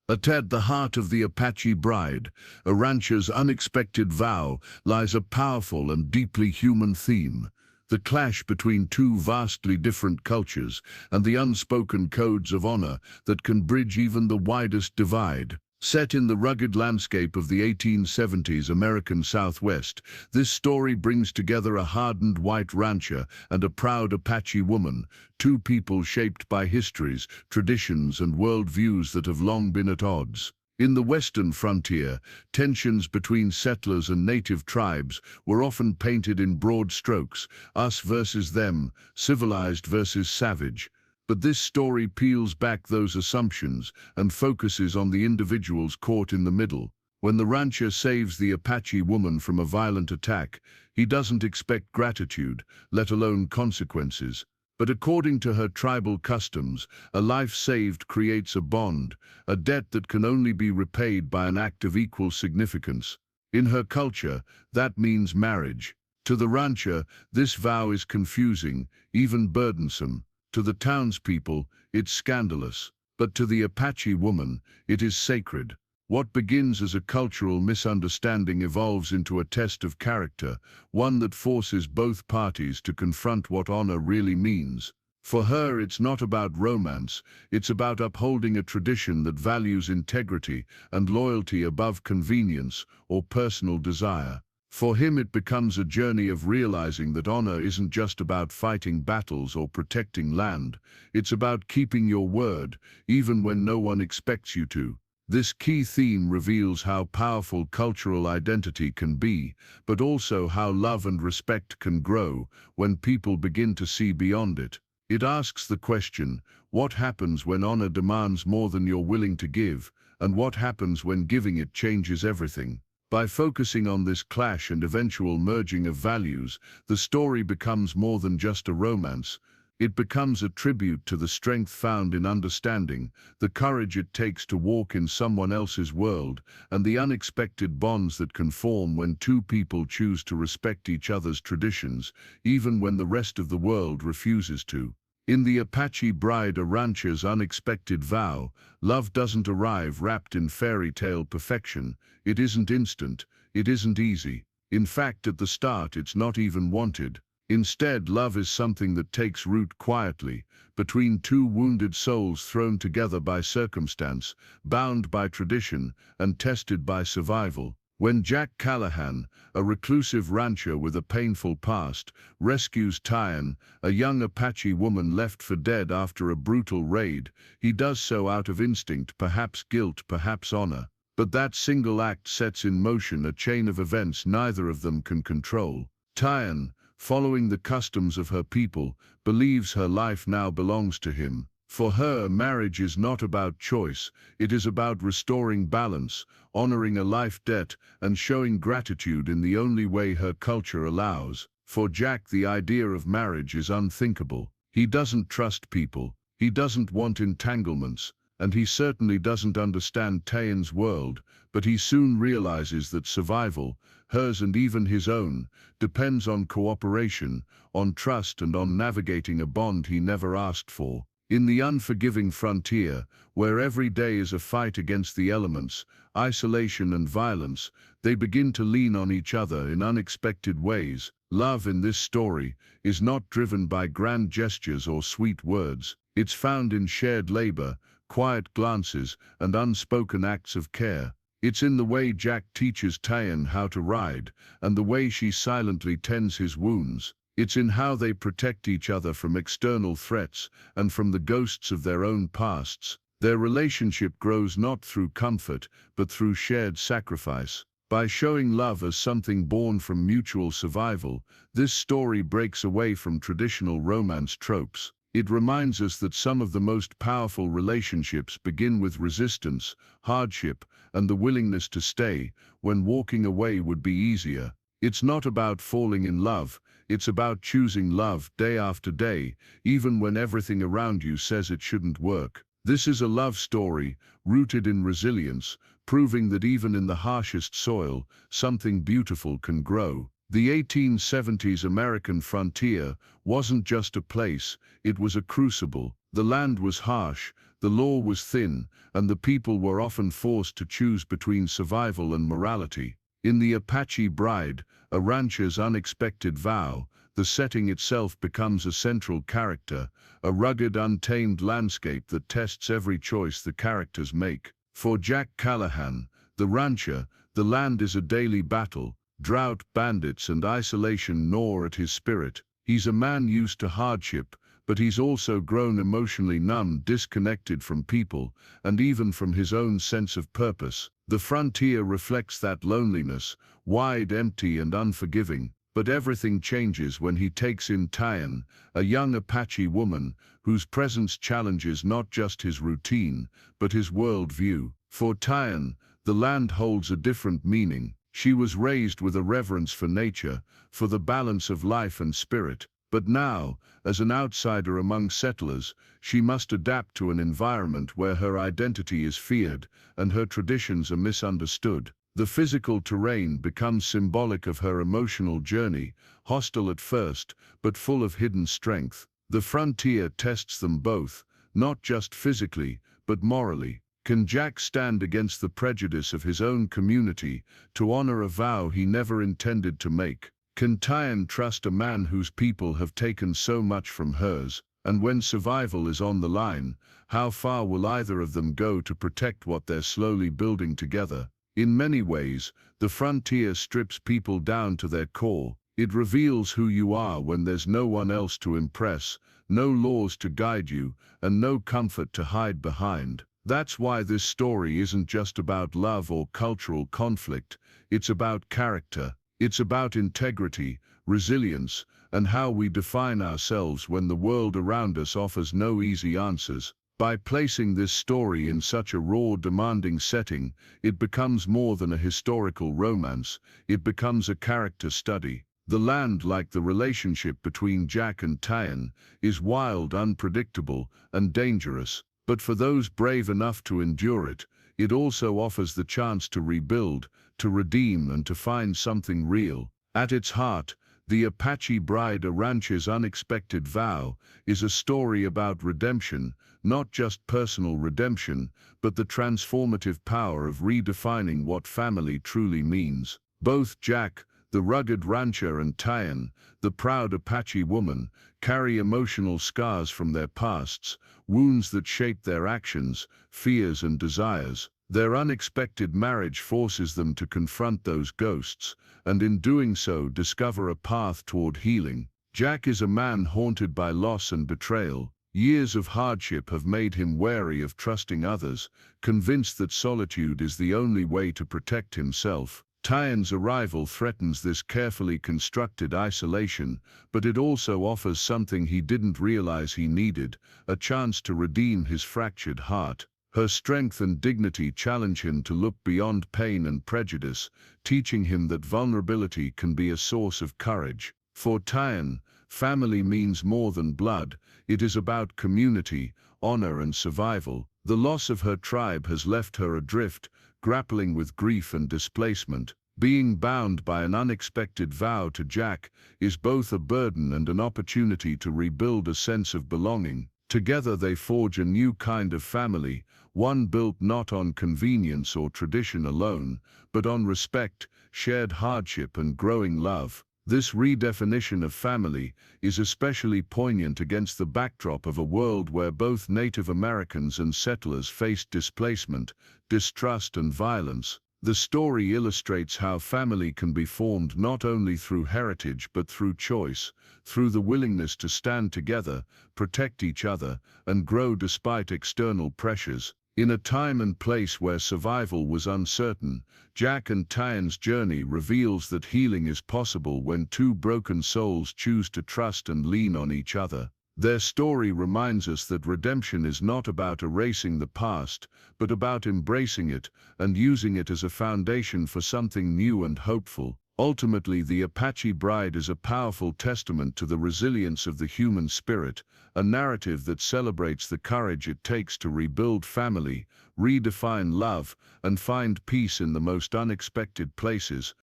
At the heart of the Apache Bride, a rancher's unexpected vow, lies a powerful and deeply human theme: the clash between two vastly different cultures and the unspoken codes of honor that can bridge even the widest divide. Set in the rugged landscape of the 1870s American Southwest, this story brings together a hardened white rancher and a proud Apache woman, two people shaped by histories, traditions, and worldviews that have long been at odds. In the western frontier, tensions between settlers and native tribes were often painted in broad strokes: us versus them, civilized versus savage. But this story peels back those assumptions and focuses on the individuals caught in the middle. When the rancher saves the Apache woman from a violent attack, he doesn't expect gratitude, let alone consequences. But according to her tribal customs, a life saved creates a bond, a debt that can only be repaid by an act of equal significance. In her culture, that means marriage. To the rancher, this vow is confusing, even burdensome. To the townspeople, it's scandalous. But to the Apache woman, it is sacred. What begins as a cultural misunderstanding evolves into a test of character, one that forces both parties to confront what honor really means. For her, it's not about romance, it's about upholding a tradition that values integrity and loyalty above convenience or personal desire. For him, it becomes a journey of realizing that honor isn't just about fighting battles or protecting land. It's about keeping your word, even when no one expects you to. This key theme reveals how powerful cultural identity can be, but also how love and respect can grow when people begin to see beyond it. It asks the question, what happens when honor demands more than you're willing to give, and what happens when giving it changes everything? By focusing on this clash and eventual merging of values, the story becomes more than just a romance. It becomes a tribute to the strength found in understanding, the courage it takes to walk in someone else's world, and the unexpected bonds that can form when two people choose to respect each other's traditions, even when the rest of the world refuses to. In the Apache Bride, a rancher's unexpected vow, love doesn't arrive wrapped in fairy tale perfection. It isn't instant, it isn't easy. In fact, at the start, it's not even wanted. Instead, love is something that takes root quietly, between two wounded souls thrown together by circumstance, bound by tradition, and tested by survival. When Jack Callahan, a reclusive rancher with a painful past, rescues Tyann, a young Apache woman left for dead after a brutal raid, he does so out of instinct, perhaps guilt, perhaps honor. But that single act sets in motion a chain of events neither of them can control. Tyann, following the customs of her people, believes her life now belongs to him. For her, marriage is not about choice, it is about restoring balance, honoring a life debt, and showing gratitude in the only way her culture allows. For Jack, the idea of marriage is unthinkable. He doesn't trust people, he doesn't want entanglements, and he certainly doesn't understand Tyann's world, but he soon realizes that survival, hers and even his own, depends on cooperation, on trust, and on navigating a bond he never asked for. In the unforgiving frontier, where every day is a fight against the elements, isolation and violence, they begin to lean on each other in unexpected ways. Love in this story is not driven by grand gestures or sweet words. It's found in shared labor, quiet glances, and unspoken acts of care. It's in the way Jack teaches Tyann how to ride, and the way she silently tends his wounds. It's in how they protect each other from external threats and from the ghosts of their own pasts. Their relationship grows not through comfort, but through shared sacrifice. By showing love as something born from mutual survival, this story breaks away from traditional romance tropes. It reminds us that some of the most powerful relationships begin with resistance, hardship, and the willingness to stay when walking away would be easier. It's not about falling in love, it's about choosing love day after day, even when everything around you says it shouldn't work. This is a love story rooted in resilience, proving that even in the harshest soil, something beautiful can grow. The 1870s American frontier wasn't just a place, it was a crucible. The land was harsh, the law was thin, and the people were often forced to choose between survival and morality. In The Apache Bride, a rancher's unexpected vow, the setting itself becomes a central character, a rugged, untamed landscape that tests every choice the characters make. For Jack Callahan, the rancher, the land is a daily battle. Drought, bandits, and isolation gnaw at his spirit. He's a man used to hardship, but he's also grown emotionally numb, disconnected from people, and even from his own sense of purpose. The frontier reflects that loneliness, wide, empty, and unforgiving. But everything changes when he takes in Tyan, a young Apache woman, whose presence challenges not just his routine, but his worldview. For Tyan, the land holds a different meaning. She was raised with a reverence for nature, for the balance of life and spirit. But now, as an outsider among settlers, she must adapt to an environment where her identity is feared and her traditions are misunderstood. The physical terrain becomes symbolic of her emotional journey, hostile at first, but full of hidden strength. The frontier tests them both, not just physically, but morally. Can Jack stand against the prejudice of his own community to honor a vow he never intended to make? Can Tyan trust a man whose people have taken so much from hers? And when survival is on the line, how far will either of them go to protect what they're slowly building together? In many ways, the frontier strips people down to their core. It reveals who you are when there's no one else to impress, no laws to guide you, and no comfort to hide behind. That's why this story isn't just about love or cultural conflict, it's about character. It's about integrity, resilience, and how we define ourselves when the world around us offers no easy answers. By placing this story in such a raw, demanding setting, it becomes more than a historical romance, it becomes a character study. The land, like the relationship between Jack and Tyan, is wild, unpredictable, and dangerous. But for those brave enough to endure it, it also offers the chance to rebuild, to redeem, and to find something real. At its heart, The Apache Bride, a rancher's unexpected vow, is a story about redemption, not just personal redemption, but the transformative power of redefining what family truly means. Both Jack, the rugged rancher, and Tyan, the proud Apache woman, carry emotional scars from their pasts, wounds that shape their actions, fears, and desires. Their unexpected marriage forces them to confront those ghosts, and in doing so discover a path toward healing. Jack is a man haunted by loss and betrayal. Years of hardship have made him wary of trusting others, convinced that solitude is the only way to protect himself. Tyan's arrival threatens this carefully constructed isolation, but it also offers something he didn't realize he needed, a chance to redeem his fractured heart. Her strength and dignity challenge him to look beyond pain and prejudice, teaching him that vulnerability can be a source of courage. For Tyan, family means more than blood. It is about community, honor, and survival. The loss of her tribe has left her adrift, grappling with grief and displacement. Being bound by an unexpected vow to Jack is both a burden and an opportunity to rebuild a sense of belonging. Together they forge a new kind of family, one built not on convenience or tradition alone, but on respect, shared hardship, and growing love. This redefinition of family is especially poignant against the backdrop of a world where both Native Americans and settlers faced displacement, distrust, and violence. The story illustrates how family can be formed not only through heritage but through choice, through the willingness to stand together, protect each other, and grow despite external pressures. In a time and place where survival was uncertain, Jack and Tyan's journey reveals that healing is possible when two broken souls choose to trust and lean on each other. Their story reminds us that redemption is not about erasing the past, but about embracing it and using it as a foundation for something new and hopeful. Ultimately, The Apache Bride is a powerful testament to the resilience of the human spirit, a narrative that celebrates the courage it takes to rebuild family, redefine love, and find peace in the most unexpected places.